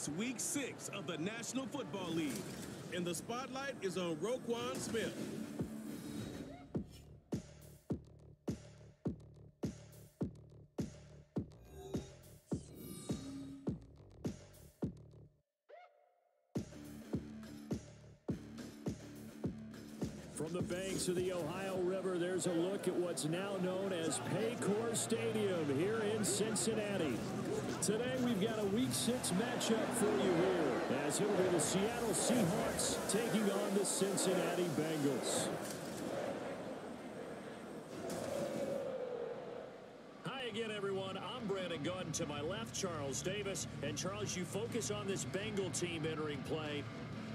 It's Week 6 of the National Football League, and the spotlight is on Roquan Smith. From the banks of the Ohio River, there's a look at what's now known as Paycor Stadium here in Cincinnati. Today, we've got a Week 6 matchup for you here, as it'll be the Seattle Seahawks taking on the Cincinnati Bengals. Hi again, everyone. I'm Brandon Gunn. To my left, Charles Davis. And Charles, you focus on this Bengal team entering play.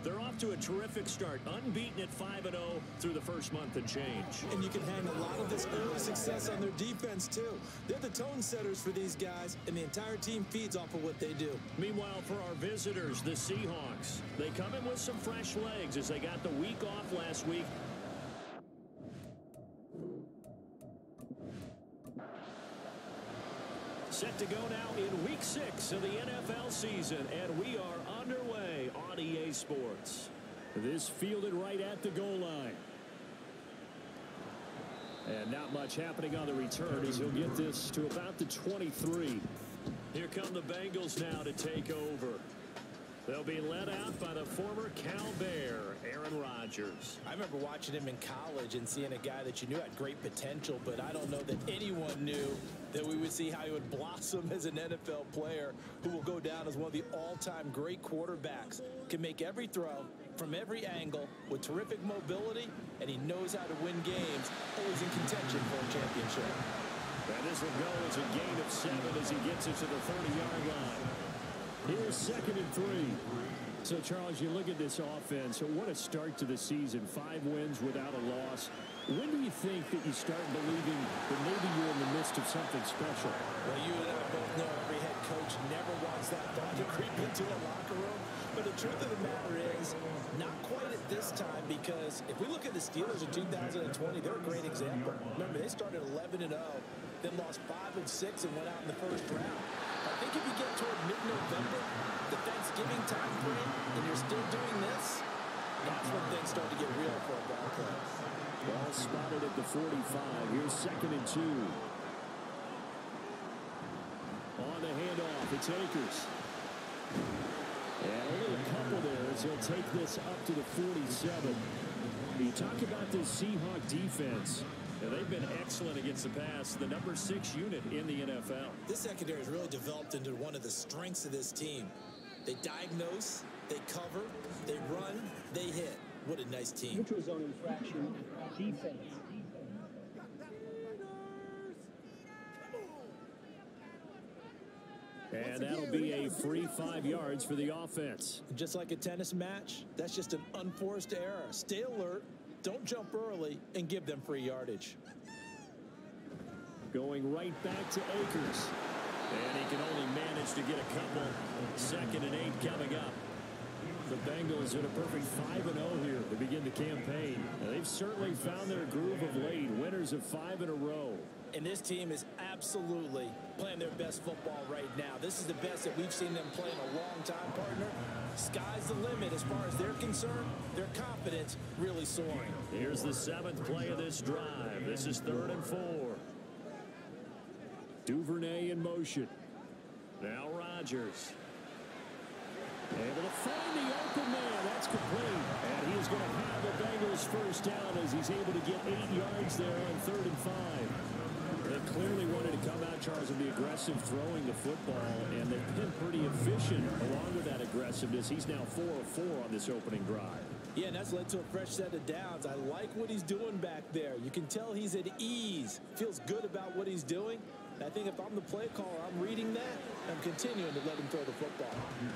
They're off to a terrific start, unbeaten at 5-0 through the first month and change. And you can hang a lot of this early success on their defense, too. They're the tone setters for these guys, and the entire team feeds off of what they do. Meanwhile, for our visitors, the Seahawks, they come in with some fresh legs as they got the week off last week. Set to go now in Week 6 of the NFL season, and we are underway on EA Sports. This fielded right at the goal line. And not much happening on the return as he'll get this to about the 23. Here come the Bengals now to take over. They'll be led out by the former Cal Bear, Aaron Rodgers. I remember watching him in college and seeing a guy that you knew had great potential, but I don't know that anyone knew that we would see how he would blossom as an NFL player who will go down as one of the all-time great quarterbacks. Can make every throw from every angle with terrific mobility, and he knows how to win games, always in contention for a championship. And this will go as a gain of 7 as he gets it to the 30-yard line. Here's 2nd and 3. So, Charles, you look at this offense. So what a start to the season. 5 wins without a loss. When do you think that you start believing that maybe you're in the midst of something special? Well, you and I both know every head coach never wants that thought to creep into a locker room. But the truth of the matter is, not quite at this time, because if we look at the Steelers in 2020, they're a great example. Remember, they started 11-0, then lost 5-6 and went out in the first round. I think if you get toward mid-November, the Thanksgiving time frame, and you're still doing this, that's when things start to get real for a ball club. Ball spotted at the 45. Here's 2nd and 2. On the handoff, it's Akers. And only a couple there as he'll take this up to the 47. You talk about this Seahawk defense. And they've been excellent against the pass, the number 6 unit in the NFL. This secondary has really developed into one of the strengths of this team. They diagnose, they cover, they run, they hit. What a nice team. Neutral zone infraction, defense. And that'll be a free 5 yards for the offense. Just like a tennis match, that's just an unforced error. Stay alert. Don't jump early and give them free yardage. Going right back to Akers. And he can only manage to get a couple. 2nd and 8 coming up. The Bengals in a perfect 5-0 here to begin the campaign. And they've certainly found their groove of late. Winners of 5 in a row. And this team is absolutely playing their best football right now. This is the best that we've seen them play in a long time, partner. Sky's the limit as far as they're concerned. Their confidence really soaring. Here's the 7th play of this drive. This is 3rd and 4. Duvernay in motion. Now Rodgers. Able to find the open man. That's complete. And he is going to have the Bengals first down as he's able to get 8 yards there on 3rd and 5. They clearly wanted to come out, Charles, and be aggressive throwing the football, and they've been pretty efficient along with that aggressiveness. He's now 4 of 4 on this opening drive. Yeah, and that's led to a fresh set of downs. I like what he's doing back there. You can tell he's at ease, feels good about what he's doing. I think if I'm the play caller, I'm reading that. I'm continuing to let him throw the football.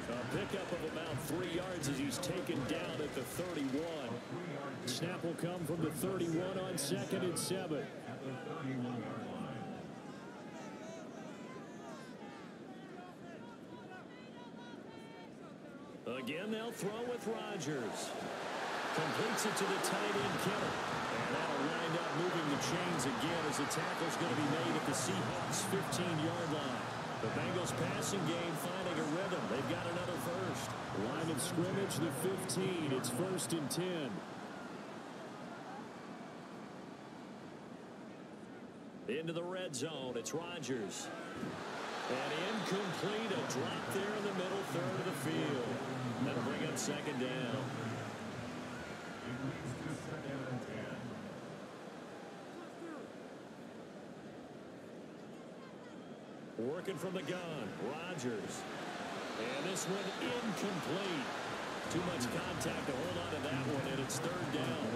A pickup of about 3 yards as he's taken down at the 31. Snap will come from the 31 on 2nd and 7. Again, they'll throw with Rodgers. Completes it to the tight end, Kittle. And that'll wind up moving the chains again as the tackle's going to be made at the Seahawks' 15-yard line. The Bengals passing game finding a rhythm. They've got another 3rd. first. Line of scrimmage, the 15. It's 1st and 10. Into the red zone. It's Rodgers. And incomplete. A drop there in the middle third of the field. That'll bring up 2nd down. Working from the gun. Rodgers. And this one incomplete. Too much contact to hold on to that one, and it's 3rd down.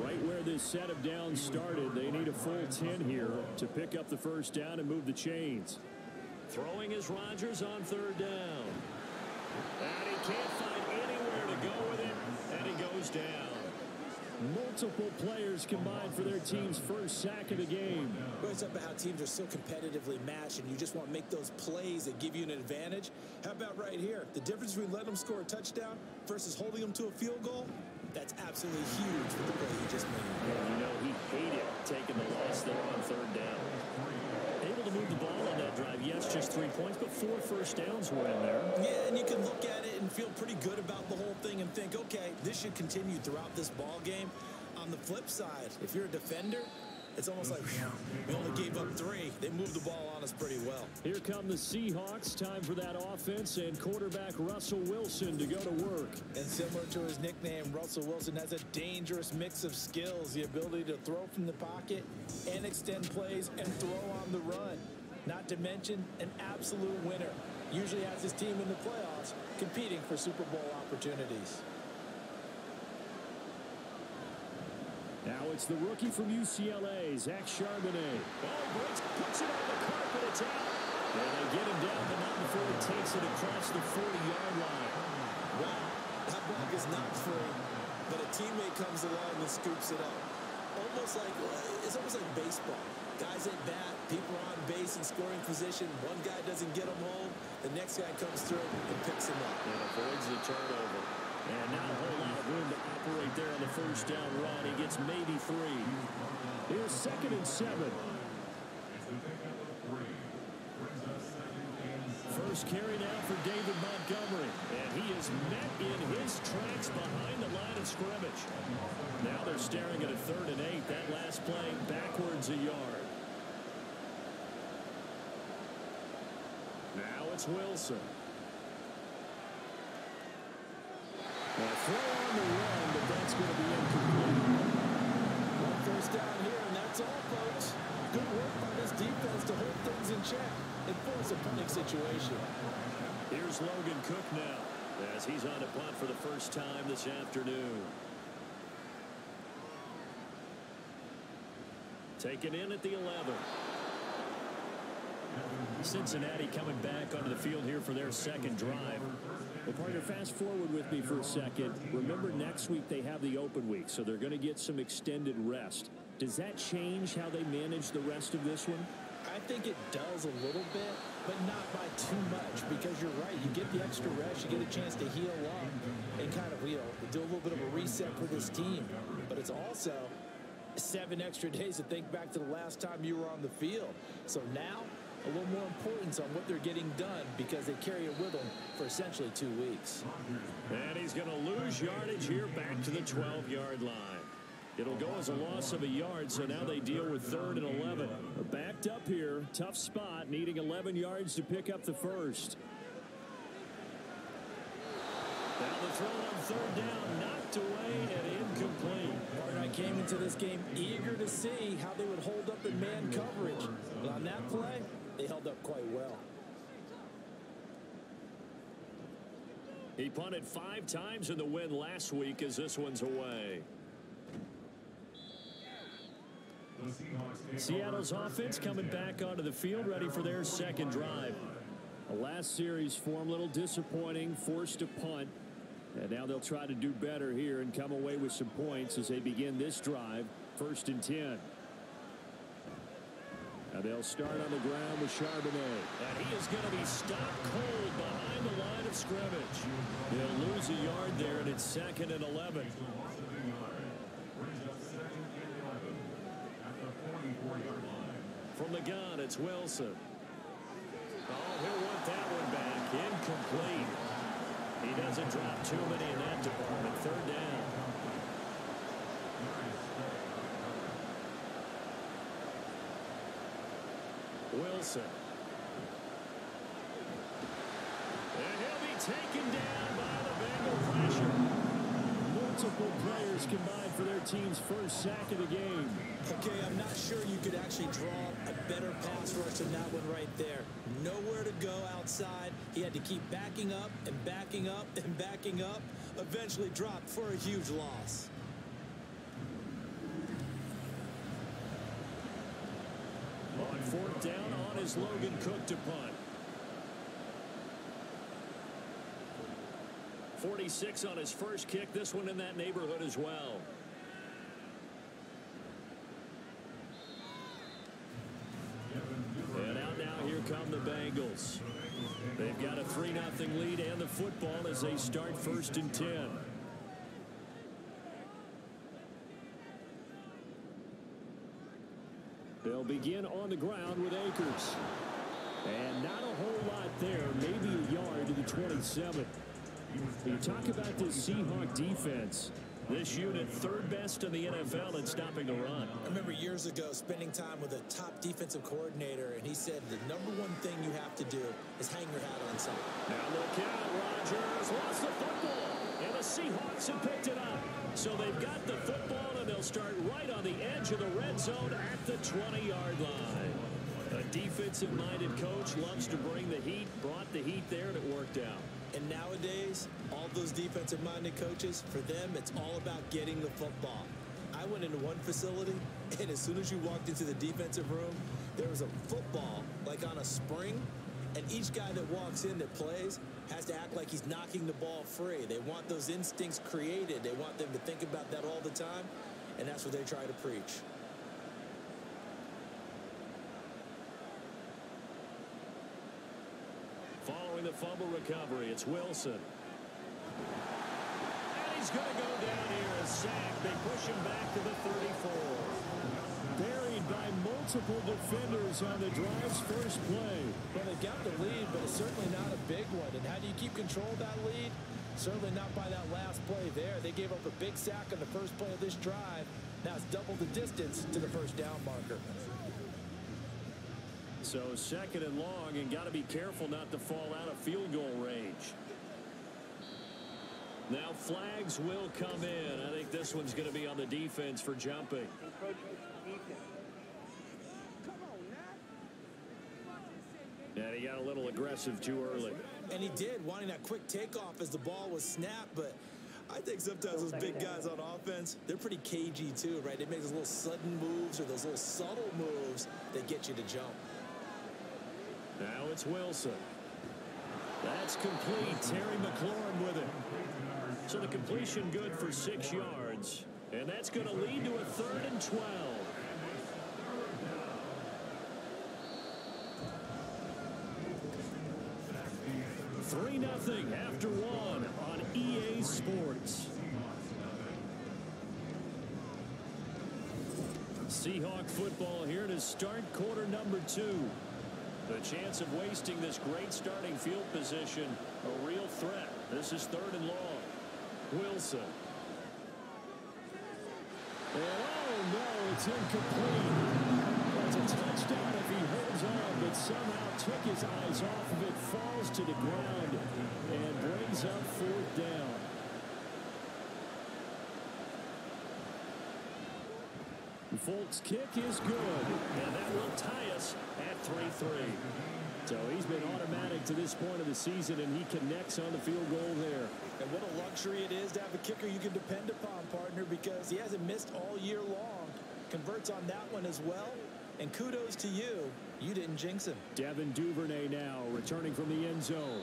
Right where this set of downs started, they need a full 10 here to pick up the 1st down and move the chains. Throwing is Rodgers on 3rd down. And he can't find anywhere to go with it, and he goes down. Multiple players combined for their team's first sack of the game. Well, it's about how teams are so competitively matched, and you just want to make those plays that give you an advantage. How about right here? The difference between letting them score a touchdown versus holding them to a field goal, that's absolutely huge for the play he just made. Yeah, you know, he hated taking the loss there on 3rd down. Able to move the ball on that drive. Yes, just 3 points, but 4 first downs were in there. Yeah, and you can look at it and feel pretty good about the whole thing and think, okay, this should continue throughout this ball game. On the flip side, if you're a defender, it's almost like, whew, we only gave up 3. They moved the ball on us pretty well. Here come the Seahawks. Time for that offense and quarterback Russell Wilson to go to work. And similar to his nickname, Russell Wilson has a dangerous mix of skills, the ability to throw from the pocket and extend plays and throw on the run. Not to mention an absolute winner. Usually has his team in the playoffs competing for Super Bowl opportunities. Now it's the rookie from UCLA, Zach Charbonnet. Ball breaks, puts it on the carpet, it's out. And they get him down, but not before he takes it across the 40-yard line. Wow, that block is not free, but a teammate comes along and scoops it up. It's almost like baseball. Guys at bat, people are on base in scoring position. One guy doesn't get him home, the next guy comes through and picks him up. And avoids the turnover. And now a whole lot of room to operate there on the 1st down run. He gets maybe 3. Here's 2nd and 7. First carry now for David Montgomery. And he is met in his tracks behind the line of scrimmage. Now they're staring at a 3rd and 8. That last play backwards a yard. Now it's Wilson. Throw on the run, but that's going to be incomplete. 1 first down here, and that's all, folks. Good work by this defense to hold things in check and force a punting situation. Here's Logan Cook now, as he's on a punt for the first time this afternoon. Taken in at the 11. Cincinnati coming back onto the field here for their 2nd drive. Well, partner, fast forward with me for a second. Remember, next week they have the open week, so they're going to get some extended rest. Does that change how they manage the rest of this one? I think it does a little bit, but not by too much, because you're right. You get the extra rest, you get a chance to heal up and kind of, do a little bit of a reset for this team. But it's also 7 extra days to think back to the last time you were on the field. So now, a little more importance on what they're getting done because they carry it with them for essentially 2 weeks. And he's going to lose yardage here back to the 12-yard line. It'll go as a loss of a yard, so now they deal with 3rd and 11. Backed up here, tough spot, needing 11 yards to pick up the first. Now the throw on 3rd down, knocked away and incomplete. And I came into this game eager to see how they would hold up in man coverage. But on that play, they held up quite well. He punted 5 times in the win last week as this one's away. Seattle's offense coming back onto the field, ready for their 2nd drive. The last series form a little disappointing, forced a punt. And now they'll try to do better here and come away with some points as they begin this drive, 1st and 10. Now they'll start on the ground with Charbonnet. And he is going to be stopped cold behind the line of scrimmage. They'll lose a yard there, and it's 2nd and 11. From the gun, it's Wilson. Oh, he'll want that one back. Incomplete. doesn't drop too many in that department. Third down. Wilson. And he'll be taken down by the Bengal pressure. Multiple players combined for their team's first sack of the game. Okay, I'm not sure you could actually draw a better pass rush than that one right there. Nowhere to go outside. He had to keep backing up and backing up and backing up. Eventually dropped for a huge loss. On fourth down, on is Logan Cook to punt. 46 on his first kick. This one in that neighborhood as well. And out now, here come the Bengals. They've got a 3-0 lead and the football as they start 1st and 10. They'll begin on the ground with Akers. And not a whole lot there, maybe a yard to the 27. You talk about this Seahawks defense. This unit, 3rd best in the NFL in stopping the run. I remember years ago spending time with a top defensive coordinator, and he said the #1 thing you have to do is hang your hat on something. Now look out, Rodgers lost the football, and the Seahawks have picked it up. So they've got the football, and they'll start right on the edge of the red zone at the 20-yard line. A defensive-minded coach loves to bring the heat, brought the heat there, and it worked out. And nowadays, all those defensive-minded coaches, for them, it's all about getting the football. I went into one facility, and as soon as you walked into the defensive room, there was a football, like on a spring, and each guy that walks in that plays has to act like he's knocking the ball free. They want those instincts created. They want them to think about that all the time, and that's what they try to preach. Following the fumble recovery, it's Wilson. And he's going to go down here, a sack. They push him back to the 34. Buried by multiple defenders on the drive's first play. Well, they got the lead, but it's certainly not a big one. And how do you keep control of that lead? Certainly not by that last play there. They gave up a big sack on the first play of this drive. Now it's double the distance to the first down marker. So 2nd and long, and got to be careful not to fall out of field goal range. Now flags will come in. I think this one's going to be on the defense for jumping. And he got a little aggressive too early. And he did, wanting that quick takeoff as the ball was snapped. But I think sometimes those big guys on offense, they're pretty cagey too, right? They make those little sudden moves or those little subtle moves that get you to jump. Now it's Wilson. That's complete. Terry McLaurin with it. So the completion good for 6 yards. And that's going to lead to a 3rd and 12. Three 0 after 1 on EA Sports. Seahawk football here to start quarter number 2. The chance of wasting this great starting field position, a real threat. This is 3rd and long. Wilson. And oh no, it's incomplete. It's a touchdown if he holds on, but somehow took his eyes off of it, falls to the ground, and brings up 4th down. Folks' kick is good, and that will tie us at 3-3. So he's been automatic to this point of the season, and he connects on the field goal there. And what a luxury it is to have a kicker you can depend upon, partner, because he hasn't missed all year long. Converts on that one as well. And kudos to you. You didn't jinx him. Devin Duvernay now returning from the end zone.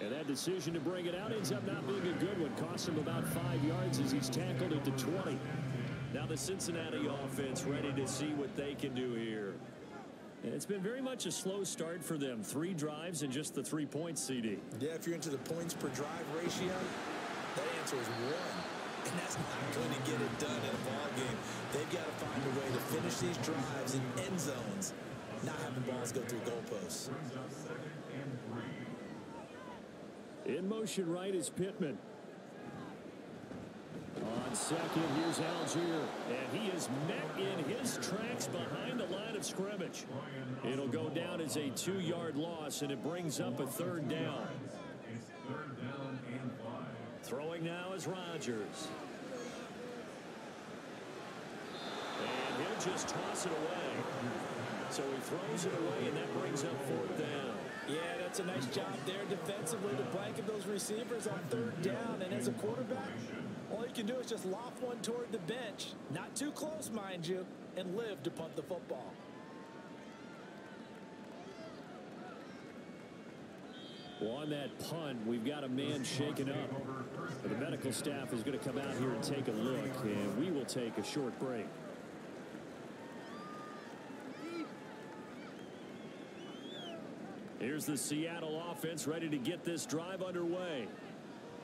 And that decision to bring it out ends up not being a good one. Cost him about 5 yards as he's tackled at the 20. Now the Cincinnati offense ready to see what they can do here. And it's been very much a slow start for them. 3 drives and just the 3 points, CD. Yeah, if you're into the points per drive ratio, that answer is 1. And that's not going to get it done in a ball game. They've got to find a way to finish these drives in end zones, not having balls go through goalposts. In motion right is Pittman. On second, here's Algier. And he is met in his tracks behind the line of scrimmage. It'll go down as a 2-yard loss, and it brings up a third down. Throwing now is Rodgers. And he'll just toss it away. So he throws it away, and that brings up fourth down. Yeah, that's a nice job there defensively to blanket those receivers on third down. And as a quarterback, all you can do is just loft one toward the bench. Not too close, mind you, and live to punt the football. Well, on that punt, we've got a man shaken up. But the medical staff is going to come out here and take a look, and we will take a short break. Here's the Seattle offense ready to get this drive underway.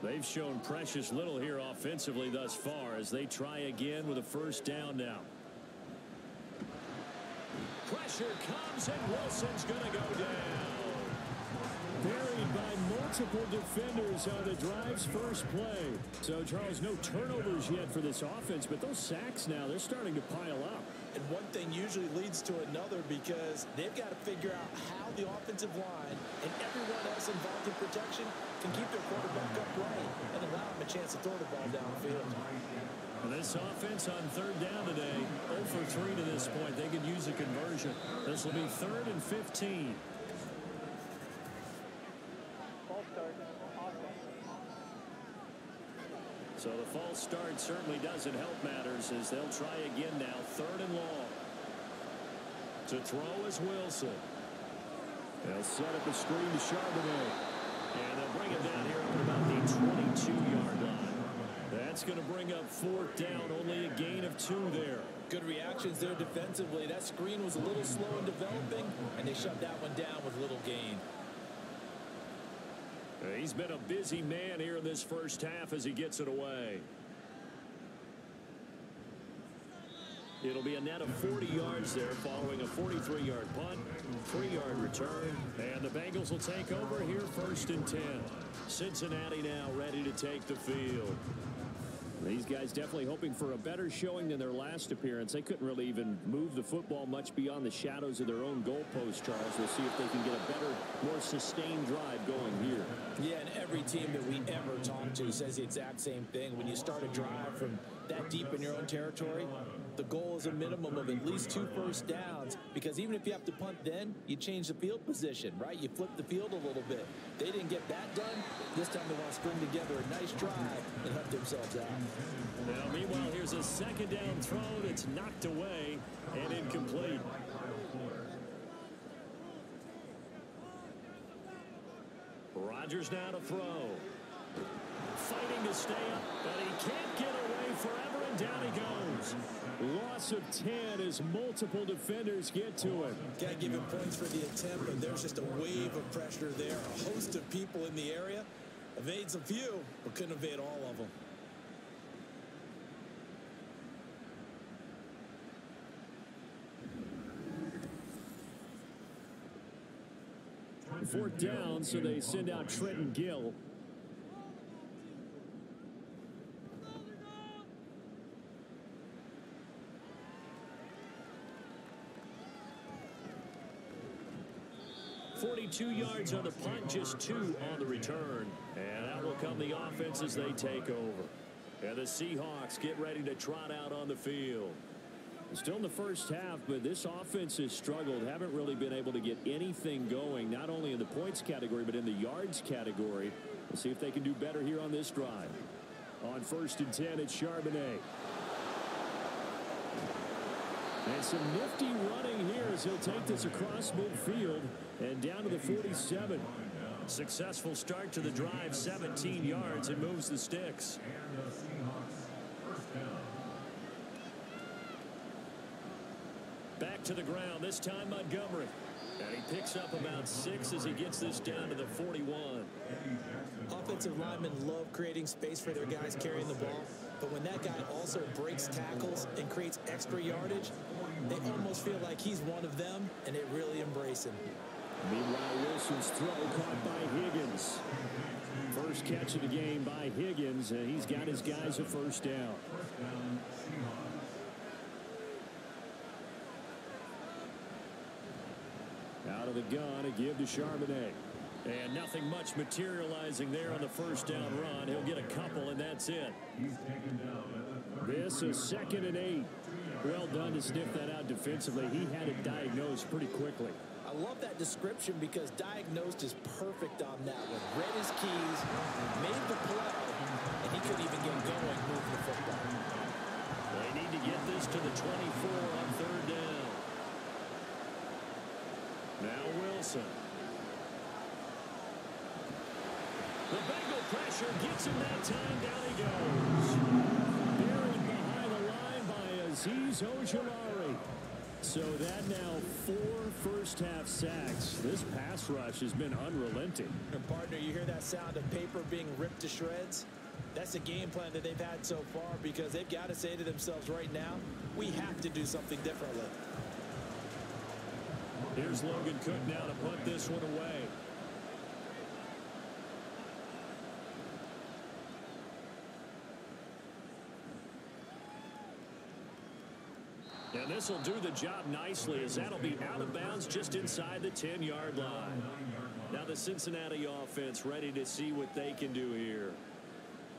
They've shown precious little here offensively thus far as they try again with a first down now. Pressure comes, and Wilson's going to go down. Buried by multiple defenders on the drive's first play. So, Charles, no turnovers yet for this offense, but those sacks now, they're starting to pile up. And one thing usually leads to another because they've got to figure out how the offensive line and everyone else involved in protection can keep their quarterback upright and allow him a chance to throw the ball downfield. This offense on third down today, 0 for 3 to this point. They could use a conversion. This will be 3rd and 15. So the false start certainly doesn't help matters as they'll try again now. 3rd and long. To throw is Wilson. They'll set up a screen to Charbonnet. And they'll bring it down here at about the 22-yard line. That's going to bring up 4th down. Only a gain of 2 there. Good reactions there defensively. That screen was a little slow in developing, and they shut that one down with little gain. He's been a busy man here in this first half as he gets it away. It'll be a net of 40 yards there following a 43-yard punt, 3-yard return, and the Bengals will take over here 1st and 10. Cincinnati now ready to take the field. These guys definitely hoping for a better showing than their last appearance. They couldn't really even move the football much beyond the shadows of their own goalpost, Charles. We'll see if they can get a better, more sustained drive going here. Yeah, and every team that we ever talk to says the exact same thing. When you start a drive from that deep in your own territory, the goal is a minimum of at least 2 first downs, because even if you have to punt then, you change the field position, right? You flip the field a little bit. They didn't get that done. This time they want to string together a nice drive and help themselves out. Now, meanwhile, here's a 2nd down throw that's knocked away and incomplete. Rodgers now to throw. Fighting to stay up, but he can't get away forever, and down he goes. Loss of 10 as multiple defenders get to him. Can't give him points for the attempt, but there's just a wave of pressure there. A host of people in the area. Evades a few, but couldn't evade all of them. 4th down, so they send out Trenton Gill. .42 yards on the punt, just 2 on the return. And out will come the offense as they take over. And the Seahawks get ready to trot out on the field. Still in the first half, but this offense has struggled. Haven't really been able to get anything going, not only in the points category, but in the yards category. We'll see if they can do better here on this drive. On 1st and 10, it's Charbonnet. And some nifty running here as he'll take this across midfield and down to the 47. Successful start to the drive, 17 yards, and moves the sticks. Back to the ground, this time Montgomery. And he picks up about 6 as he gets this down to the 41. Offensive linemen love creating space for their guys carrying the ball, but when that guy also breaks tackles and creates extra yardage, they almost feel like he's one of them, and they really embrace him. Meanwhile, Wilson's throw caught by Higgins. First catch of the game by Higgins. He's got his guys a first down. Out of the gun, a give to Charbonnet. And nothing much materializing there on the first down run. He'll get a couple, and that's it. This is 2nd and 8. Well done to sniff that out defensively. He had it diagnosed pretty quickly. I love that description because diagnosed is perfect on that one. Read his keys, made the play, and he couldn't even get going moving the football. They need to get this to the 24 on 3rd down. Now Wilson. The Bengal pressure gets him that time. Down he goes. Buried behind the line by Azeez Ojulari. So that now 4 first-half sacks. This pass rush has been unrelenting. And partner, you hear that sound of paper being ripped to shreds? That's the game plan that they've had so far because they've got to say to themselves right now, we have to do something differently. Here's Logan Cook now to punt this one away. And this will do the job nicely as that'll be out of bounds just inside the 10-yard line. Now the Cincinnati offense ready to see what they can do here.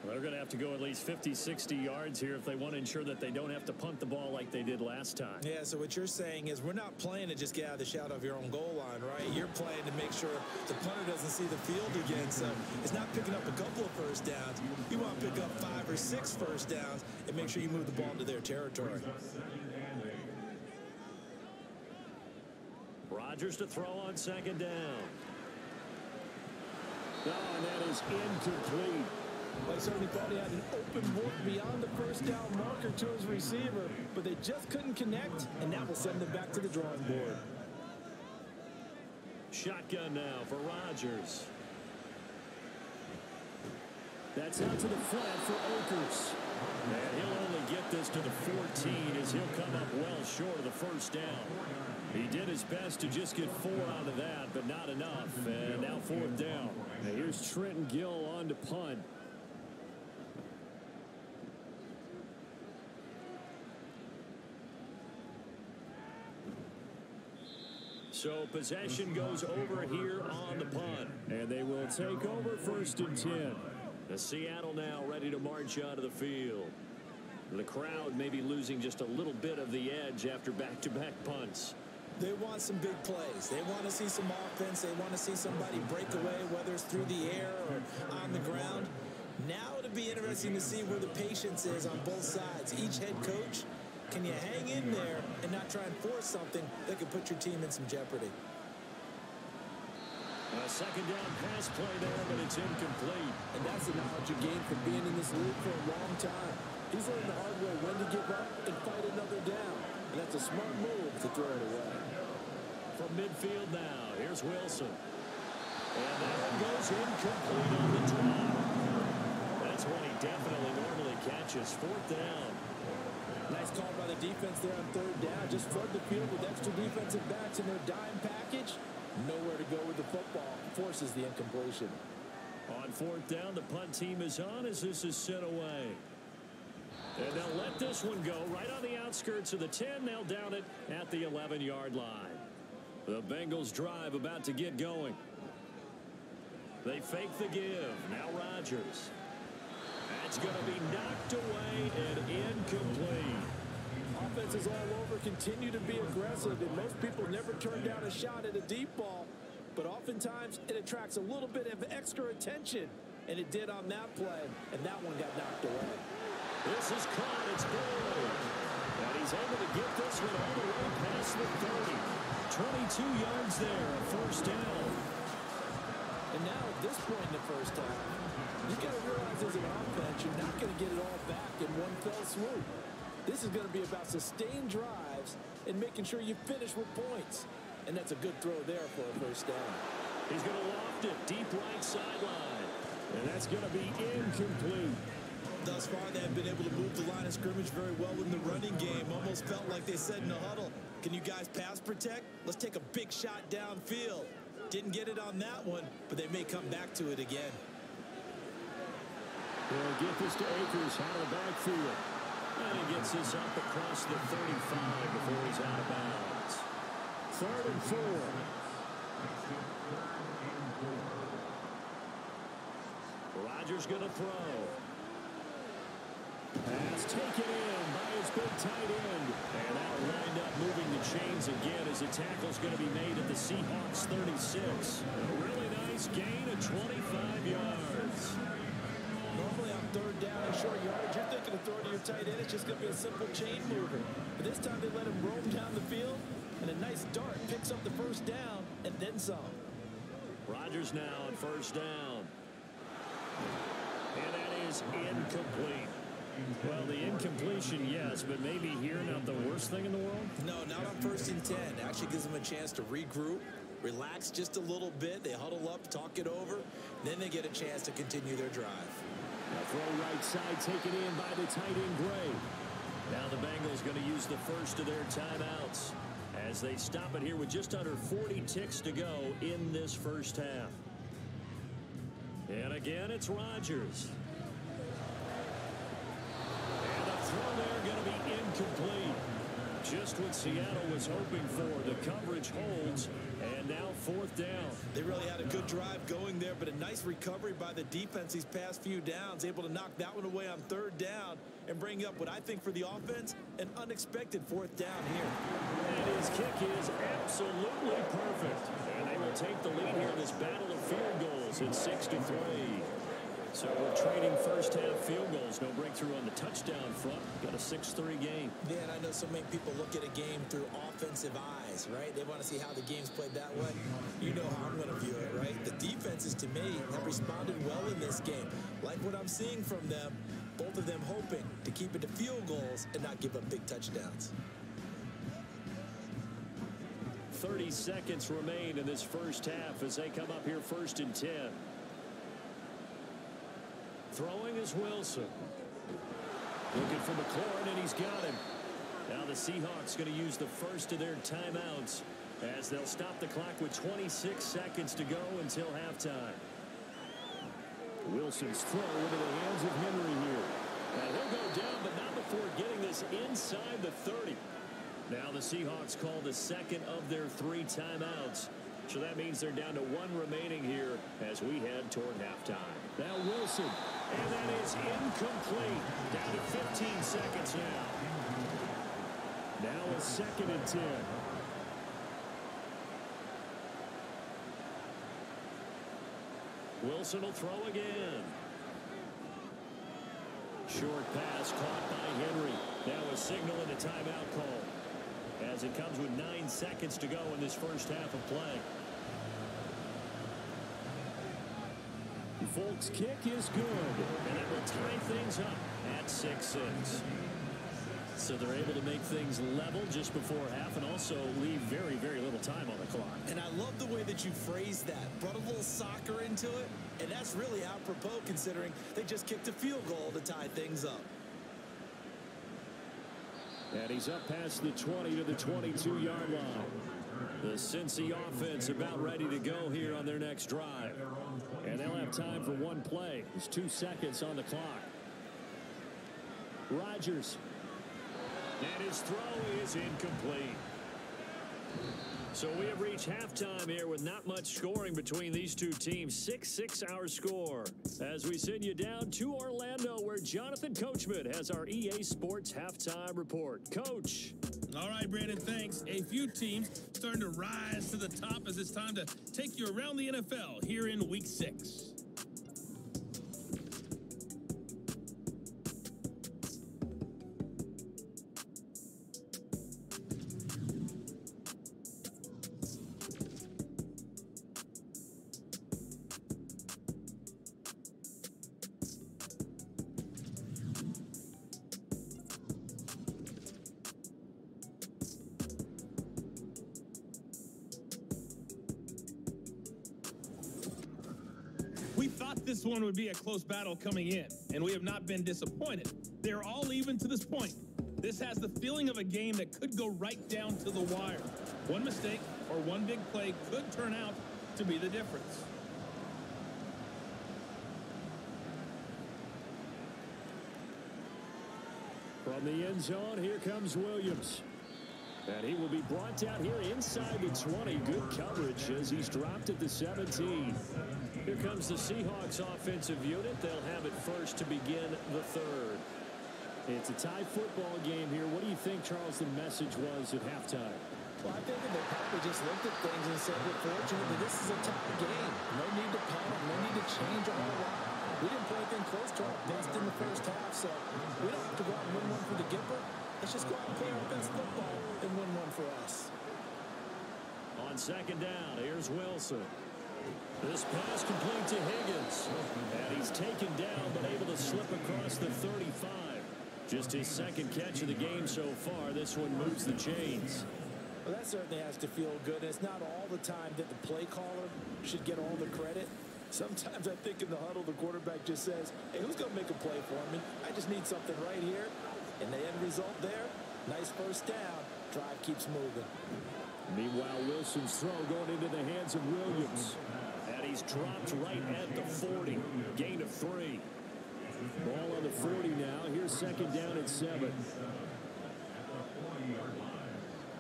Well, they're going to have to go at least 50, 60 yards here if they want to ensure that they don't have to punt the ball like they did last time. Yeah, so what you're saying is we're not playing to just get out of the shadow of your own goal line, right? You're playing to make sure the punter doesn't see the field again. So it's not picking up a couple of first downs. You want to pick up 5 or 6 first downs and make sure you move the ball into their territory. Rodgers to throw on 2nd down. Oh, and that is incomplete. They certainly thought he had an open look beyond the first down marker to his receiver, but they just couldn't connect, and that will send them back to the drawing board. Shotgun now for Rodgers. That's out to the flat for Oakers. And he'll only get this to the 14 as he'll come up well short of the first down. He did his best to just get 4 out of that, but not enough. And now 4th down. Now here's Trenton Gill on to punt. So possession goes over here on the punt. And they will take over 1st and 10. The Seattle now ready to march out of the field. The crowd may be losing just a little bit of the edge after back-to-back punts. They want some big plays. They want to see some offense. They want to see somebody break away, whether it's through the air or on the ground. Now it'll be interesting to see where the patience is on both sides. Each head coach, can you hang in there and not try and force something that could put your team in some jeopardy? A 2nd down pass play there, but it's incomplete. And that's the knowledge you gain from being in this league for a long time. He's learned the hard way when to give up and fight another down. And that's a smart move to throw it away. From midfield now, here's Wilson. And that one goes incomplete on the drive. That's one he definitely normally catches. 4th down. Nice call by the defense there on 3rd down. Just flood the field with extra defensive backs in their dime package. Nowhere to go with the football. Forces the incompletion. On 4th down, the punt team is on as this is sent away. And they'll let this one go right on the outskirts of the 10. They'll down it at the 11-yard line. The Bengals drive about to get going. They fake the give. Now Rodgers. That's going to be knocked away and incomplete. Offenses all over continue to be aggressive, and most people never turn down a shot at a deep ball. But oftentimes, it attracts a little bit of extra attention. And it did on that play, and that one got knocked away. This is caught. It's Boyd. And he's able to get this one all the way past the 30. 22 yards there, a 1st down. And now at this point in the first half, you got to realize as an offense, you're not going to get it all back in one fell swoop. This is going to be about sustained drives and making sure you finish with points. And that's a good throw there for a 1st down. He's going to loft it deep right sideline. And that's going to be incomplete. Thus far, they have been able to move the line of scrimmage very well in the running game. Almost felt like they said in the huddle, can you guys pass protect? Let's take a big shot downfield. Didn't get it on that one, but they may come back to it again. He'll get this to Akers out of the backfield. And he gets this up across the 35 before he's out of bounds. 3rd and 4. Rodgers going to throw. Pass taken in by his big tight end. And now lined up moving the chains again as the tackle's going to be made at the Seahawks 36. A really nice gain of 25 yards. Normally on 3rd down and short yardage, you're thinking of throwing to your tight end. It's just going to be a simple chain mover. But this time they let him roam down the field, and a nice dart picks up the 1st down and then some. Rodgers now on 1st down. And that is incomplete. Well, the incompletion, yes, but maybe here not the worst thing in the world? No, not on 1st and 10. Actually gives them a chance to regroup, relax just a little bit. They huddle up, talk it over, then they get a chance to continue their drive. A throw right side taken in by the tight end Gray. Now the Bengals going to use the first of their timeouts as they stop it here with just under 40 ticks to go in this 1st half. And again, it's Rodgers. And the throw there going to be incomplete. Just what Seattle was hoping for. The coverage holds, and now 4th down. They really had a good drive going there, but a nice recovery by the defense these past few downs, able to knock that one away on 3rd down and bring up what I think for the offense, an unexpected 4th down here. And his kick is absolutely perfect. And they will take the lead here in this battle of field goals at 6-3. So we're trading 1st half field goals. No breakthrough on the touchdown front. Got a 6-3 game. Yeah, and I know so many people look at a game through offensive eyes, right? They want to see how the game's played that way. You know how I'm going to view it, right? The defenses, to me, have responded well in this game. Like what I'm seeing from them, both of them hoping to keep it to field goals and not give up big touchdowns. 30 seconds remain in this 1st half as they come up here 1st and 10. Throwing is Wilson. Looking for McLaurin, and he's got him. Now the Seahawks going to use the first of their timeouts as they'll stop the clock with 26 seconds to go until halftime. Wilson's throw into the hands of Henry here. And he'll go down, but not before getting this inside the 30. Now the Seahawks call the 2nd of their 3 timeouts. So that means they're down to 1 remaining here as we head toward halftime. Now Wilson. And that is incomplete. Down to 15 seconds now. Now a 2nd and 10. Wilson will throw again. Short pass caught by Henry. Now a signal and a timeout call as it comes with 9 seconds to go in this 1st half of play. Folks' kick is good, and it will tie things up at 6-6. So they're able to make things level just before half and also leave very, very little time on the clock. And I love the way that you phrased that. Brought a little soccer into it, and that's really apropos considering they just kicked a field goal to tie things up. And he's up past the 20 to the 22-yard line. The Cincy offense about ready to go here on their next drive. And they'll have time for 1 play. There's 2 seconds on the clock. Rodgers. And his throw is incomplete. So we have reached halftime here with not much scoring between these two teams. 6-6 our score. As we send you down to Orlando where Jonathan Coachman has our EA Sports halftime report. Coach. All right, Brandon, thanks. A few teams starting to rise to the top as it's time to take you around the NFL here in Week 6. We thought this one would be a close battle coming in, and we have not been disappointed. They're all even to this point. This has the feeling of a game that could go right down to the wire. One mistake or one big play could turn out to be the difference. From the end zone, here comes Williams. And he will be brought down here inside the 20. Good coverage as he's dropped at the 17. Here comes the Seahawks offensive unit. They'll have it first to begin the third. It's a tie football game here. What do you think, Charles, the message was at halftime? Well, I think they probably just looked at things and said, we're fortunate that this is a tie game. No need to panic. No need to change a whole lot. We didn't play anything close to our best in the first half, so we don't have to go out and win one for the Gipper. Let's just go out and play our best football and win one for us. On second down, here's Wilson. This pass complete to Higgins. And he's taken down, but able to slip across the 35. Just his second catch of the game so far. This one moves the chains. Well, that certainly has to feel good. It's not all the time that the play caller should get all the credit. Sometimes I think in the huddle, the quarterback just says, hey, who's going to make a play for me? I just need something right here. And the end result there, nice first down. Drive keeps moving. Meanwhile, Wilson's throw going into the hands of Williams. And he's dropped right at the 40. Gain of 3. Ball on the 40 now. Here's second down at 7.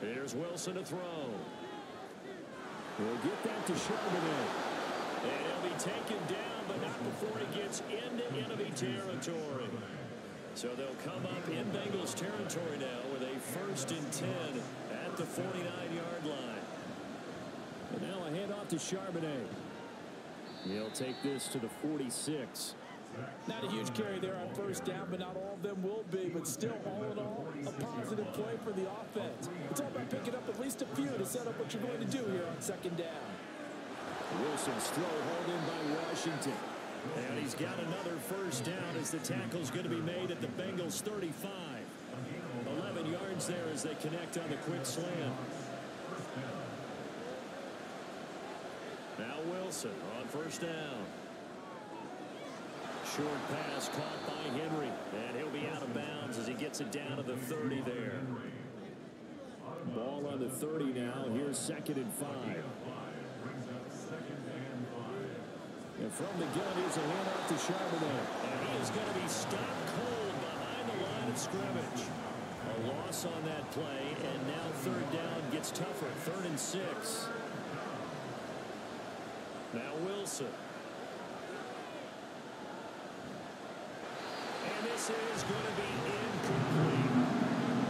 Here's Wilson to throw. We'll get that to Charbonnet. And he'll be taken down, but not before he gets into enemy territory. So they'll come up in Bengals territory now with a 1st and 10 at the 49-yard line. And now a handoff to Charbonnet. He'll take this to the 46. Not a huge carry there on first down, but not all of them will be. But still, all in all, a positive play for the offense. It's all about picking up at least a few to set up what you're going to do here on second down. Wilson's throw hauled in by Washington. And he's got another first down as the tackle's going to be made at the Bengals 35. 11 yards there as they connect on the quick slant. Now Wilson on first down. Short pass caught by Henry. And he'll be out of bounds as he gets it down to the 30 there. Ball on the 30 now. Here's 2nd and 5. And from the gun, here's a handoff to Charbonnet. And he is going to be stopped cold behind the line of scrimmage. A loss on that play, and now third down gets tougher. 3rd and 6. Now Wilson. And this is going to be incomplete.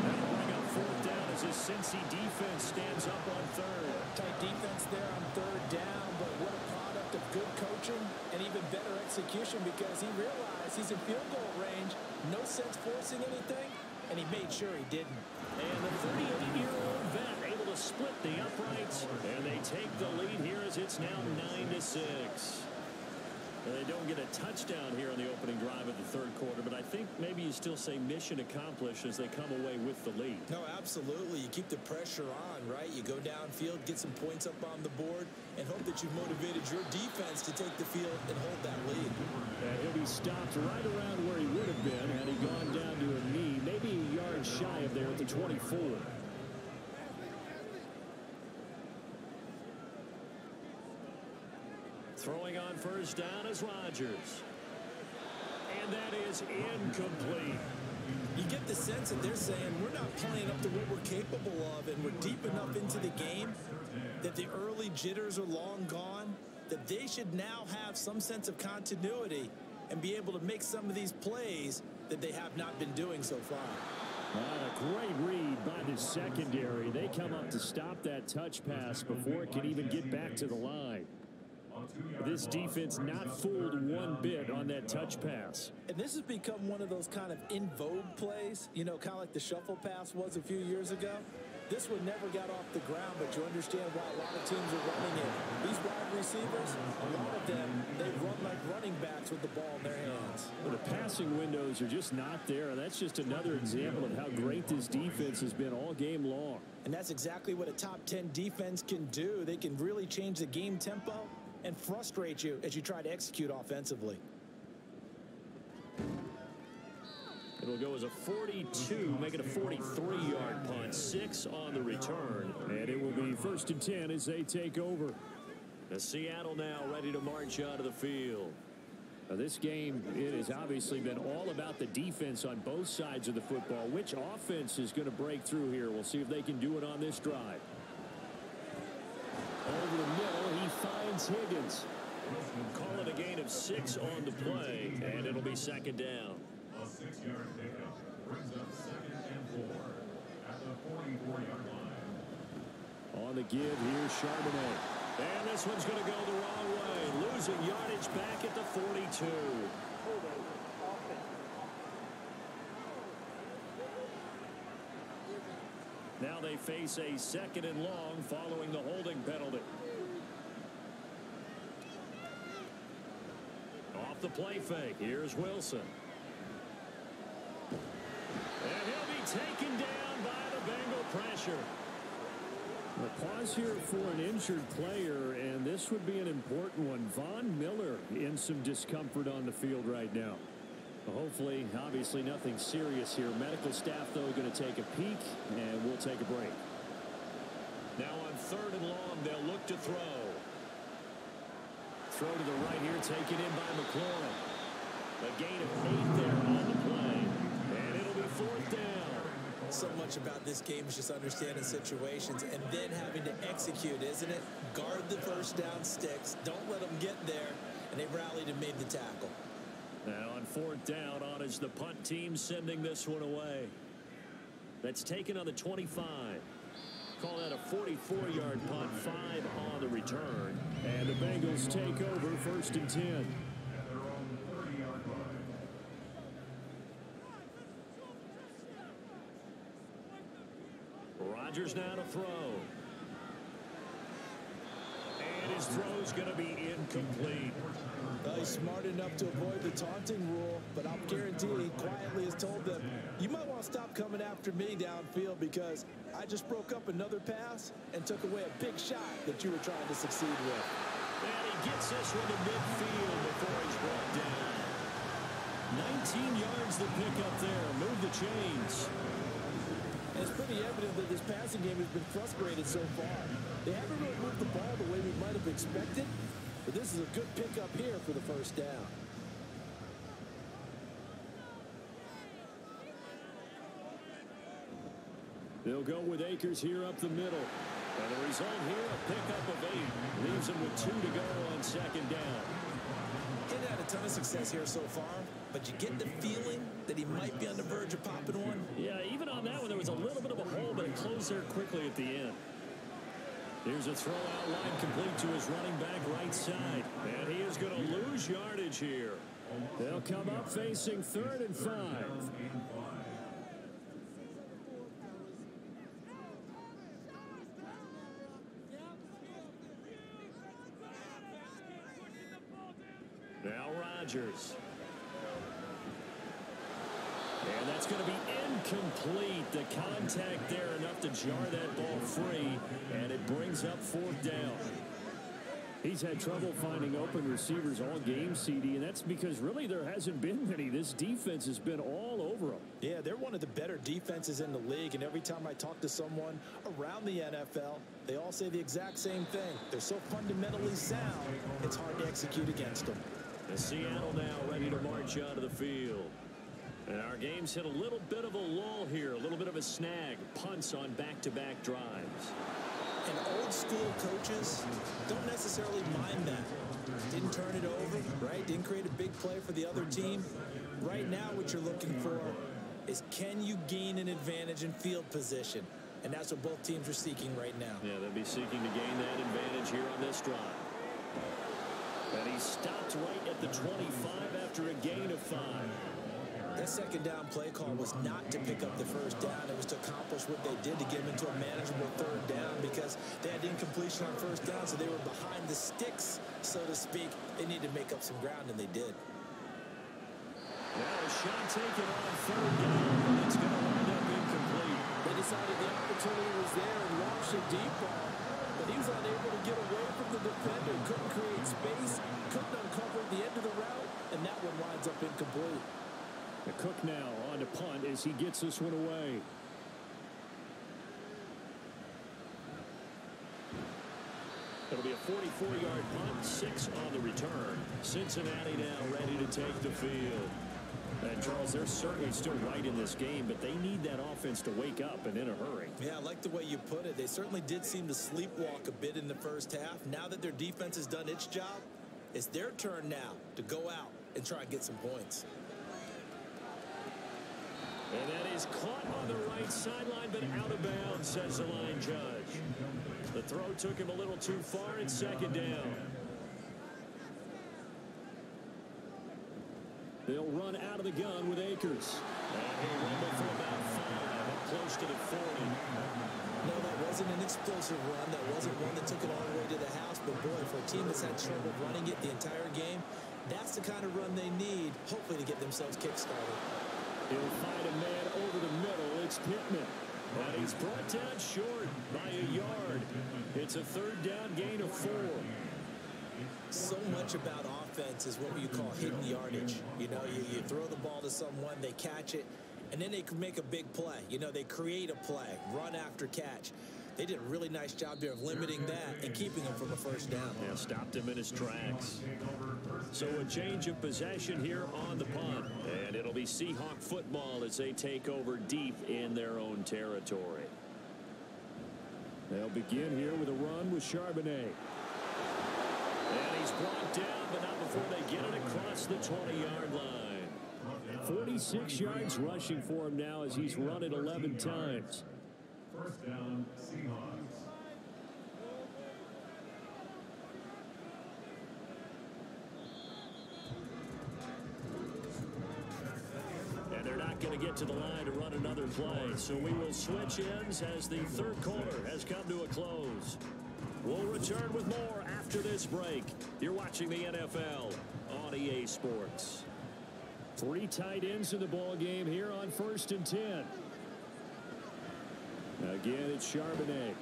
That'll bring up 4th down as his Cincy defense stands up on 3rd. Tight defense there on 3rd down, but what a product of good coaching and even better execution because he realized he's in field goal range. No sense forcing anything, and he made sure he didn't. And the 38-year-old vet able to split the uprights, and they take the lead here as it's now 9-6. And they don't get a touchdown here on the opening drive of the 3rd quarter, but I think maybe you still say mission accomplished as they come away with the lead. No, absolutely. You keep the pressure on, right? You go downfield, get some points up on the board, and hope that you've motivated your defense to take the field and hold that lead. And he'll be stopped right around where he would have been had he gone down to a knee, maybe a yard shy of there at the 24. Throwing on first down is Rodgers. And that is incomplete. You get the sense that they're saying we're not playing up to what we're capable of, and we're deep enough into the game that the early jitters are long gone, that they should now have some sense of continuity and be able to make some of these plays that they have not been doing so far. A great read by the secondary. They come up to stop that touch pass before it can even get back to the line. This defense not fooled one bit on that touch pass. And this has become one of those kind of in vogue plays, you know, kind of like the shuffle pass was a few years ago. This one never got off the ground, but you understand why a lot of teams are running it. These wide receivers, a lot of them, they run like running backs with the ball in their hands. Well, the passing windows are just not there. That's just another example of how great this defense has been all game long. And that's exactly what a top 10 defense can do. They can really change the game tempo and frustrate you as you try to execute offensively. It'll go as a 42, make it a 43-yard punt, 6 on the return. And it will be 1st and 10 as they take over. The Seattle now ready to march out of the field. This game, it has obviously been all about the defense on both sides of the football. Which offense is going to break through here? We'll see if they can do it on this drive. Over the middle, he finds Higgins. Call it a gain of 6 on the play, and it'll be second down. A 6-yard pickup brings up 2nd and 4 at the 44-yard line. On the give, here's Charbonnet. And this one's going to go the wrong way. Losing yardage back at the 42. Now they face a 2nd and long following the holding penalty. Off the play fake, here's Wilson. And he'll be taken down by the Bengal pressure. A pause here for an injured player, and this would be an important one. Von Miller in some discomfort on the field right now. Hopefully, obviously nothing serious here. Medical staff, though, going to take a peek, and we'll take a break. Now on 3rd and long, they'll look to throw. Throw to the right here, taken in by McLaurin. A gain of 8 there on the play, and it'll be 4th down. So much about this game is just understanding situations and then having to execute, isn't it? Guard the first down sticks. Don't let them get there. And they rallied and made the tackle. Now on 4th down, on is the punt team sending this one away. That's taken on the 25. Call that a 44-yard punt, 5 on the return. And the Bengals take over 1st and 10. Rodgers now to throw. And his throw's going to be incomplete. He's smart enough to avoid the taunting rule, but I'll guarantee he quietly has told them, you might want to stop coming after me downfield because I just broke up another pass and took away a big shot that you were trying to succeed with. And he gets this one to midfield before he's brought down. 19 yards to pick up there. Move the chains. And it's pretty evident that this passing game has been frustrated so far. They haven't really moved the ball the way we might have expected, but this is a good pickup here for the first down. They'll go with Akers here up the middle. And the result here, a pickup of 8. Leaves him with 2 to go on 2nd down. He's had a ton of success here so far, but you get the feeling that he might be on the verge of popping one. Yeah, even on that one, there was a little bit of a hole, but it closed there quickly at the end. Here's a throw out line complete to his running back right side. And he is going to lose yardage here. They'll come up facing 3rd and 5. Now Rodgers. And that's going to be incomplete. The contact there enough to jar that ball free, and it brings up 4th down. He's had trouble finding open receivers all game, CD, and that's because really there hasn't been many. This defense has been all over them. Yeah, they're one of the better defenses in the league, and every time I talk to someone around the NFL, they all say the exact same thing. They're so fundamentally sound, it's hard to execute against them. And Seattle now ready to march out of the field. And our game's hit a little bit of a lull here, a little bit of a snag. Punts on back-to-back drives. And old-school coaches don't necessarily mind that. Didn't turn it over, right? Didn't create a big play for the other team. Right now what you're looking for is can you gain an advantage in field position? And that's what both teams are seeking right now. Yeah, they'll be seeking to gain that advantage here on this drive. And he stopped right at the 25 after a gain of 5. That 2nd down play call was not to pick up the first down. It was to accomplish what they did to get them into a manageable 3rd down because they had incompletion on first down, so they were behind the sticks, so to speak. They needed to make up some ground, and they did. Now a shot taken on 3rd down, but it's going to wind up incomplete. They decided the opportunity was there and launched a deep ball, but he was unable to get away from the defender, couldn't create space, couldn't uncover the end of the route, and that one winds up incomplete. The Cook now on to punt as he gets this one away. It'll be a 44-yard punt, 6 on the return. Cincinnati now ready to take the field. And, Charles, they're certainly still right in this game, but they need that offense to wake up and in a hurry. Yeah, I like the way you put it. They certainly did seem to sleepwalk a bit in the first half. Now that their defense has done its job, it's their turn now to go out and try and get some points. And that is caught on the right sideline, but out of bounds, says the line judge. The throw took him a little too far. It's second down. They'll run out of the gun with Akers. And he'll rumble for about 5, up close to the 40. No, that wasn't an explosive run. That wasn't one that took it all the way to the house. But, boy, for a team that's had trouble running it the entire game, that's the kind of run they need, hopefully, to get themselves kick-started. He'll find a man over the middle. It's Pittman. And he's brought down short by a yard. It's a third down gain of 4. So much about offense is what you call hidden yardage. You know, you throw the ball to someone, they catch it, and then they can make a big play. You know, they create a play, run after catch. They did a really nice job there of limiting that and keeping him from a first down. Yeah, stopped him in his tracks. So a change of possession here on the punt. And it'll be Seahawk football as they take over deep in their own territory. They'll begin here with a run with Charbonnet. And he's brought down, but not before they get it across the 20-yard line. 46 yards rushing for him now as he's run it 11 times. First down, Seahawks. And they're not going to get to the line to run another play. So we will switch ends as the third quarter has come to a close. We'll return with more after this break. You're watching the NFL on EA Sports. 3 tight ends in the ball game here on 1st and 10. Again, it's Charbonnet.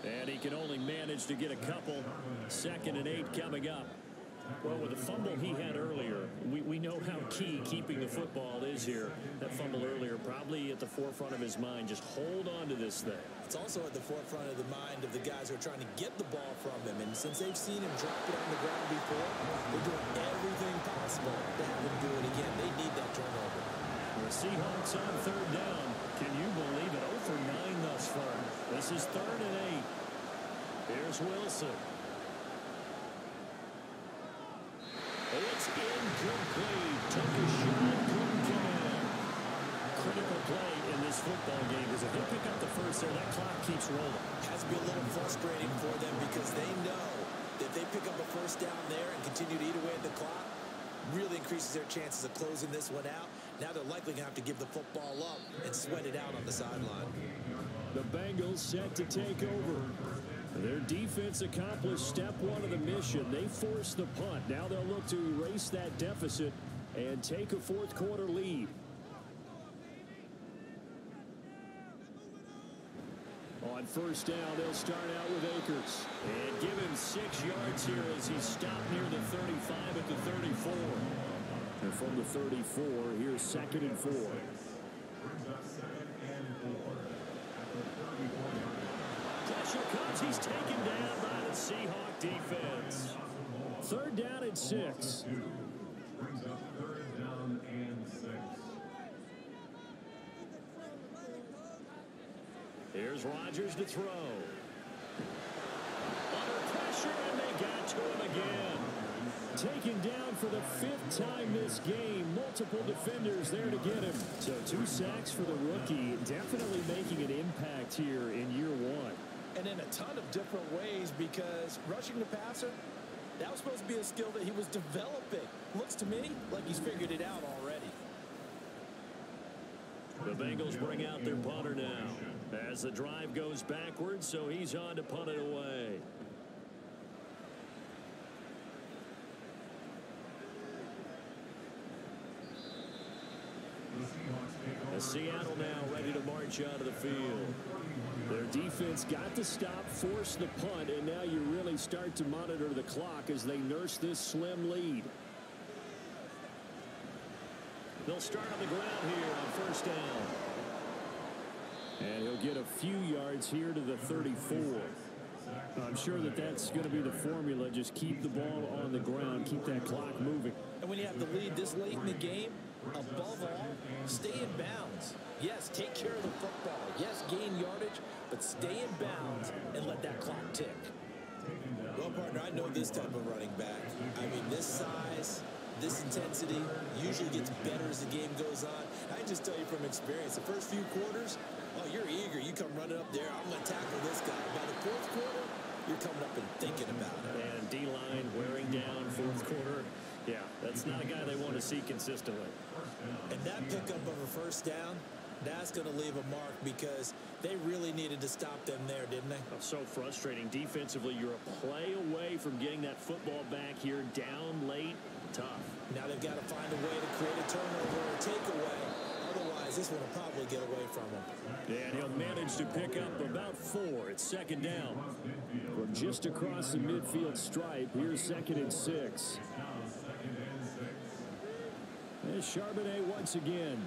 And he can only manage to get a couple. 2nd and 8 coming up. Well, with the fumble he had earlier, we know how key keeping the football is here. That fumble earlier probably at the forefront of his mind. Just hold on to this thing. It's also at the forefront of the mind of the guys who are trying to get the ball from him. And since they've seen him drop it on the ground before, they're doing everything possible to have him do it again. They need that turnover. The Seahawks on 3rd down. Can you believe it? 0 for 9 thus far. This is 3rd and 8. Here's Wilson. It's incomplete. Took a shot. Couldn't come in. Critical play in this football game because if they pick up the first there, that clock keeps rolling. Has to be a little frustrating for them because they know that if they pick up a first down there and continue to eat away at the clock, really increases their chances of closing this one out. Now they're likely going to have to give the football up and sweat it out on the sideline. The Bengals set to take over. Their defense accomplished step 1 of the mission. They forced the punt. Now they'll look to erase that deficit and take a 4th quarter lead. On 1st down, they'll start out with Akers. And give him 6 yards here as he's stopped near the 35 at the 34. And from the 34, here's 2nd and 4. Pressure comes. He's taken down by the Seahawk defense. 3rd down and 6. Brings up 3rd down and 6. Here's Rodgers to throw. Under pressure, and they got to him again. Taken down for the 5th time this game. Multiple defenders there to get him. So 2 sacks for the rookie. Definitely making an impact here in year 1. And in a ton of different ways because rushing the passer, that was supposed to be a skill that he was developing. Looks to me like he's figured it out already. The Bengals bring out their punter now as the drive goes backwards, so he's on to punt it away. Seattle now ready to march out of the field. Their defense got the stop, forced the punt, and now you really start to monitor the clock as they nurse this slim lead. They'll start on the ground here on 1st down. And he'll get a few yards here to the 34. I'm sure that that's going to be the formula. Just keep the ball on the ground, keep that clock moving. And when you have the lead this late in the game, above all, stay in bounds. Yes, take care of the football. Yes, gain yardage, but stay in bounds and let that clock tick. Well, partner, I know this type of running back. I mean, this size, this intensity usually gets better as the game goes on. I can just tell you from experience, the first few quarters, oh, you're eager. You come running up there, I'm going to tackle this guy. By the fourth quarter, you're coming up and thinking about it. And D-line wearing down fourth quarter. Yeah, that's not a guy they want to see consistently. And that pickup of a first down, that's going to leave a mark because they really needed to stop them there, didn't they? So frustrating. Defensively, you're a play away from getting that football back here down late. Tough. Now they've got to find a way to create a turnover or takeaway. Otherwise, this one will probably get away from him. Yeah, and he'll manage to pick up about 4. It's second down. From just across the midfield stripe, here's 2nd and 6. There's Charbonnet once again.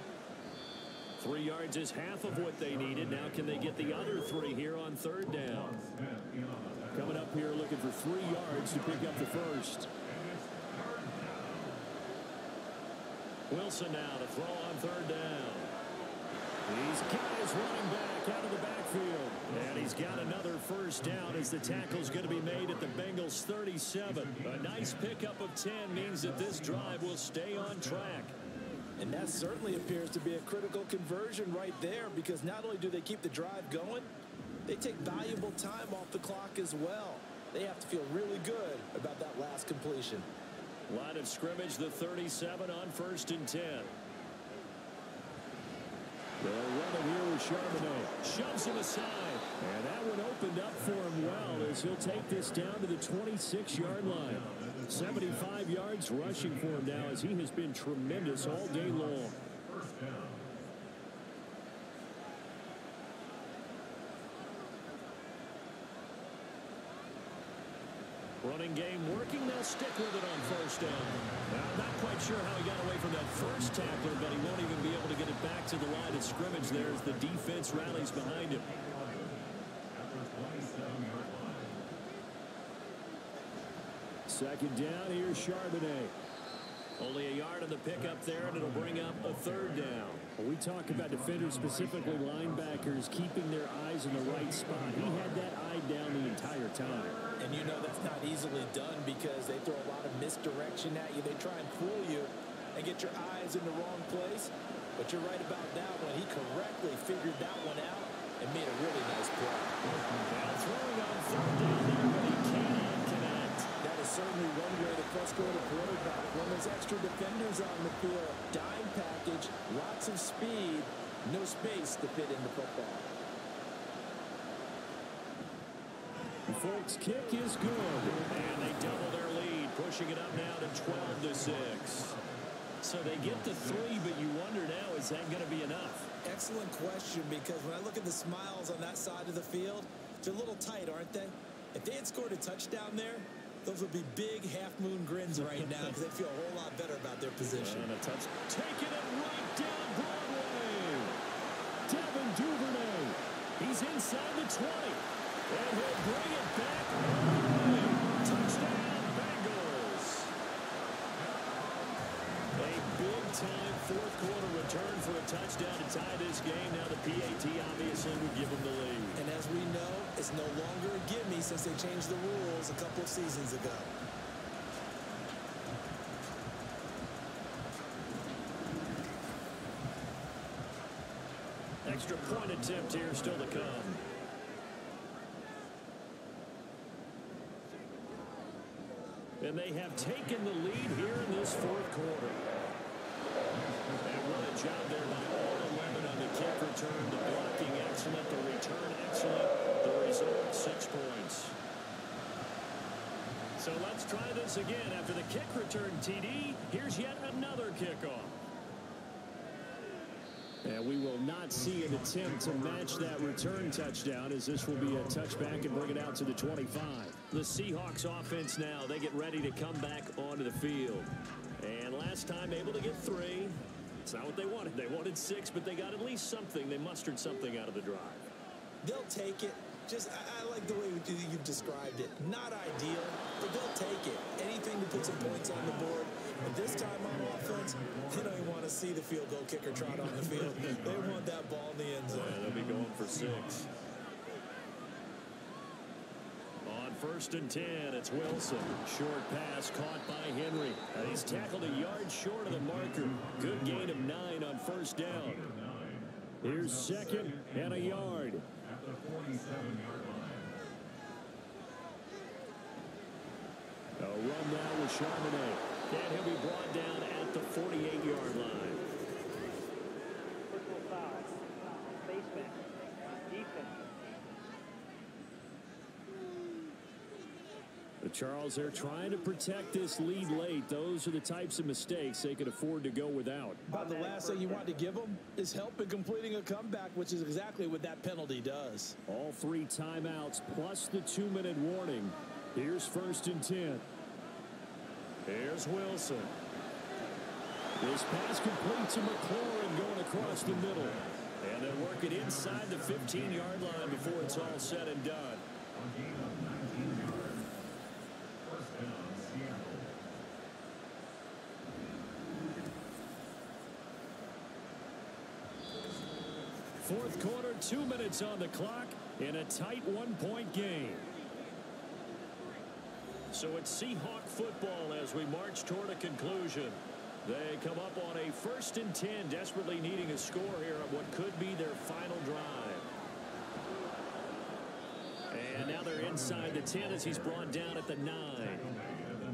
3 yards is half of what they needed. Now can they get the other 3 here on 3rd down? Coming up here looking for 3 yards to pick up the first. Wilson now to throw on 3rd down. He's got his running back out of the backfield. And he's got another first down as the tackle's going to be made at the Bengals 37. A nice pickup of 10 means that this drive will stay on track. And that certainly appears to be a critical conversion right there, because not only do they keep the drive going, they take valuable time off the clock as well. They have to feel really good about that last completion. Line of scrimmage, the 37 on 1st and 10. They'll run it here with Charbonnet. Shoves him aside. And that one opened up for him well as he'll take this down to the 26-yard line. 75 yards rushing for him now as he has been tremendous all day long. Running game working. They'll stick with it on 1st down. Now, I'm not quite sure how he got away from that first tackler, but he won't even be able to get it back to the line of scrimmage there as the defense rallies behind him. Second down, here's Charbonnet. Only a yard on the pickup there, and it'll bring up a 3rd down. When we talk about defenders, specifically linebackers, keeping their eyes in the right spot. He had that eye down the entire time. And you know that's not easily done because they throw a lot of misdirection at you. They try and fool you and get your eyes in the wrong place. But you're right about that one. He correctly figured that one out and made a really nice play. Now throwing on 3rd down there, but he cannot connect. That is certainly one way to frustrate a quarterback. When there's extra defenders on the field, dime package, lots of speed, no space to fit in the football. The Folks kick is good. And they double their lead, pushing it up now to 12-6. So they get the 3, but you wonder now, is that going to be enough? Excellent question, because when I look at the smiles on that side of the field, they're a little tight, aren't they? If they had scored a touchdown there, those would be big half-moon grins right now because they feel a whole lot better about their position. And a touch. Taking it right down Broadway. Devin Duvernay. He's inside the 20. And he'll bring it back. Touchdown, Bengals. A big-time fourth-quarter return for a touchdown to tie this game. Now the PAT obviously would give them the lead. And as we know, it's no longer a gimme since they changed the rules a couple of seasons ago. Extra point attempt here still to come. And they have taken the lead here in this fourth quarter. And what a job there by all 11 on the kick return. The blocking excellent, the return excellent. The result, 6 points. So let's try this again. After the kick return TD, here's yet another kickoff. And we will not see an attempt to match that return touchdown, as this will be a touchback and bring it out to the 25. The Seahawks offense now, they get ready to come back onto the field. And last time able to get 3. It's not what they wanted. They wanted 6, but they got at least something. They mustered something out of the drive. They'll take it. I like the way you've described it. Not ideal, but they'll take it. Anything to put some points on the board. But this time on offense, they don't even want to see the field goal kicker trot on the field. They want that ball in the end zone. Yeah, they'll be going for 6. On 1st and 10, it's Wilson. Short pass caught by Henry. He's tackled a yard short of the marker. Good gain of 9 on 1st down. Here's 2nd and a yard. At the 47-yard line. A run now with Charbonnet. And he'll be brought down at the 48-yard line. Personal foul. Baseman. Defense. But Charles, they're trying to protect this lead late. Those are the types of mistakes they could afford to go without. About the last thing you want to give them is help in completing a comeback, which is exactly what that penalty does. All 3 timeouts plus the 2-minute warning. Here's 1st and 10. Here's Wilson. This pass complete to McLaurin going across the middle. And they'll work it inside the 15-yard line before it's all said and done. A gain of 19 yards. First down, Seattle. Fourth quarter, 2 minutes on the clock in a tight 1-point game. So it's Seahawk football as we march toward a conclusion. They come up on a 1st and 10, desperately needing a score here on what could be their final drive. And now they're inside the 10 as he's brought down at the 9.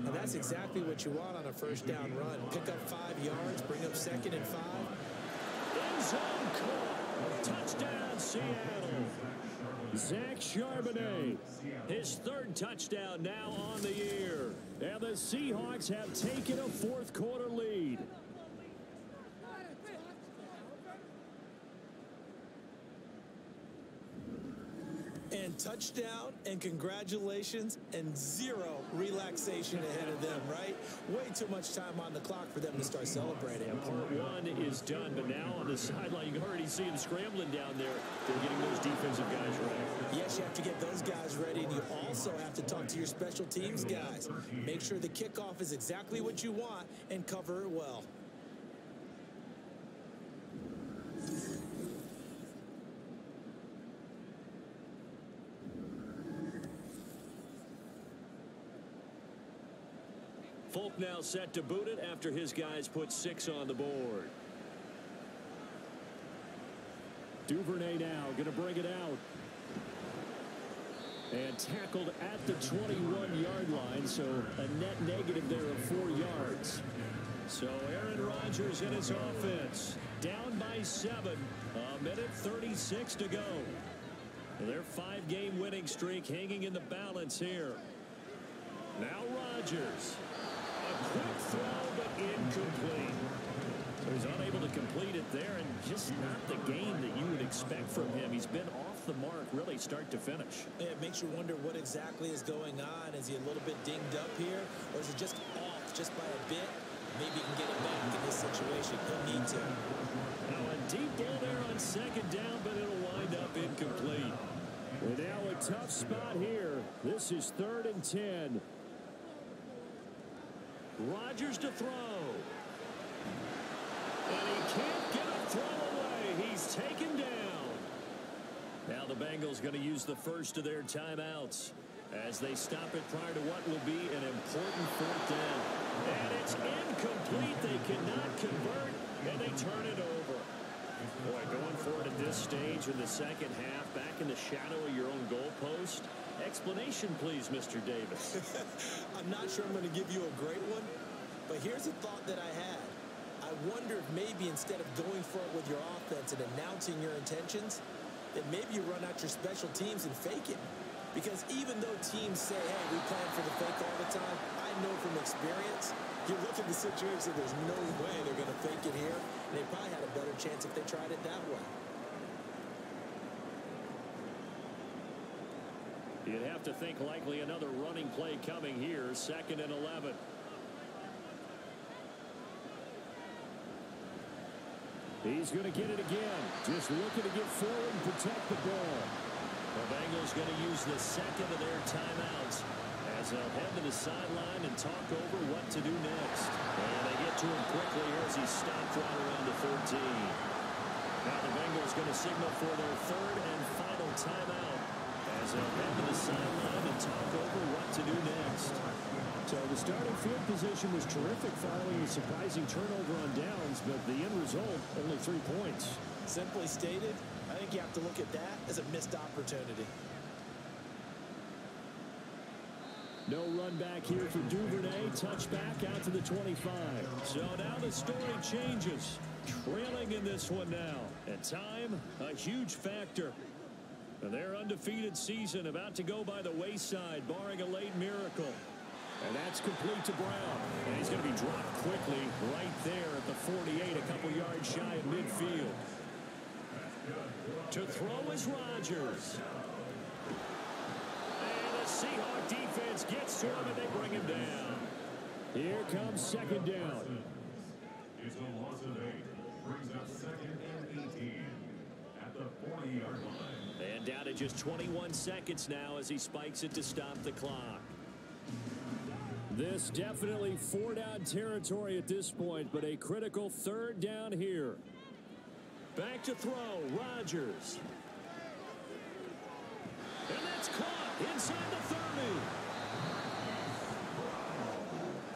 And that's exactly what you want on a 1st down run. Pick up 5 yards, bring up 2nd and 5. End zone caught. Touchdown, Seattle. Zach Charbonnet, his 3rd touchdown now on the year. And the Seahawks have taken a 4th quarter lead. And touchdown and congratulations and 0 relaxation ahead of them, right? Way too much time on the clock for them to start celebrating. And part 1 is done, but now on the sideline, you can already see them scrambling down there. They're getting those defensive guys ready. Yes, you have to get those guys ready, and you also have to talk to your special teams guys. Make sure the kickoff is exactly what you want and cover it well. Folk now set to boot it after his guys put 6 on the board. Duvernay now going to bring it out. And tackled at the 21-yard line, so a net negative there of 4 yards. So Aaron Rodgers and his offense down by 7. A minute 36 to go. Their 5-game winning streak hanging in the balance here. Now Rodgers. A quick throw, but incomplete. So he's unable to complete it there, and just not the game that you would expect from him. He's been off the mark, really, start to finish. Yeah, it makes you wonder what exactly is going on. Is he a little bit dinged up here, or is he just off just by a bit? Maybe he can get it back in this situation. He'll need to. Now a deep ball there on 2nd down, but it'll wind up incomplete. And now a tough spot here. This is 3rd and 10. Rodgers to throw. And he can't get a throw away. He's taken down. Now the Bengals going to use the first of their timeouts as they stop it prior to what will be an important 4th down. And it's incomplete. They cannot convert, and they turn it over. Boy, going for it at this stage in the 2nd half, back in the shadow of your own goalpost. Explanation, please, Mr. Davis. I'm not sure I'm going to give you a great one, but here's a thought that I had. I wonder if maybe instead of going for it with your offense and announcing your intentions, that maybe you run out your special teams and fake it. Because even though teams say, hey, we plan for the fake all the time, I know from experience, you look at the situation, there's no way they're going to fake it here. And they probably had a better chance if they tried it that way. You'd have to think likely another running play coming here, 2nd and 11. He's going to get it again. Just looking to get forward and protect the ball. The Bengals going to use the second of their timeouts as they'll head to the sideline and talk over what to do next. And they get to him quickly here as he stopped right around the 13. Now the Bengals going to signal for their third and final timeout as they'll head to the sideline and talk over what to do next. So the starting field position was terrific following a surprising turnover on downs, but the end result, only 3 points. Simply stated, I think you have to look at that as a missed opportunity. No run back here for Duvernay. Touchback out to the 25. So now the story changes. Trailing in this one now. And time, a huge factor. Their undefeated season about to go by the wayside, barring a late miracle. And that's complete to Brown. And he's going to be dropped quickly right there at the 48, a couple yards shy of midfield. To throw is Rodgers. And the Seahawks defense gets to him and they bring him down. Here comes second down. It's a loss of 8. Brings up second and 18 at the 40-yard line. And down to just 21 seconds now as he spikes it to stop the clock. This definitely 4-down territory at this point, but a critical third down here. Back to throw, Rodgers. And that's caught inside the 30.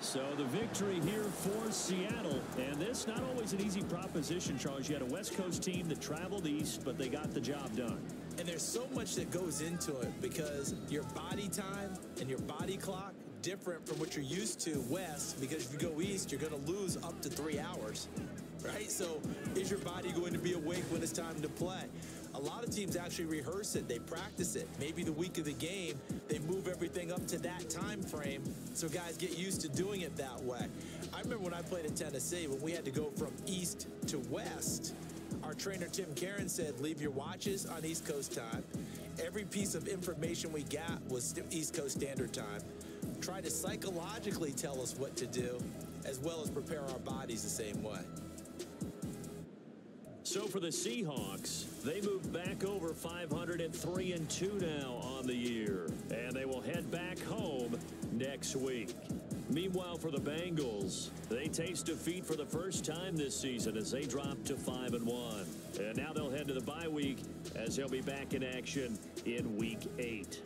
So the victory here for Seattle. And this not always an easy proposition, Charles. You had a West Coast team that traveled east, but they got the job done. And there's so much that goes into it because your body time and your body clock different from what you're used to west, because if you go east, you're going to lose up to 3 hours, right? So is your body going to be awake when it's time to play? A lot of teams actually rehearse it. They practice it. Maybe the week of the game, they move everything up to that time frame so guys get used to doing it that way. I remember when I played in Tennessee, when we had to go from east to west, our trainer Tim Karen said, leave your watches on East Coast time. Every piece of information we got was East Coast Standard Time. Try to psychologically tell us what to do, as well as prepare our bodies the same way. So for the Seahawks, they move back over 503-2 now on the year, and they will head back home next week. Meanwhile, for the Bengals, they taste defeat for the first time this season as they drop to 5-1. And now they'll head to the bye week as they'll be back in action in Week 8.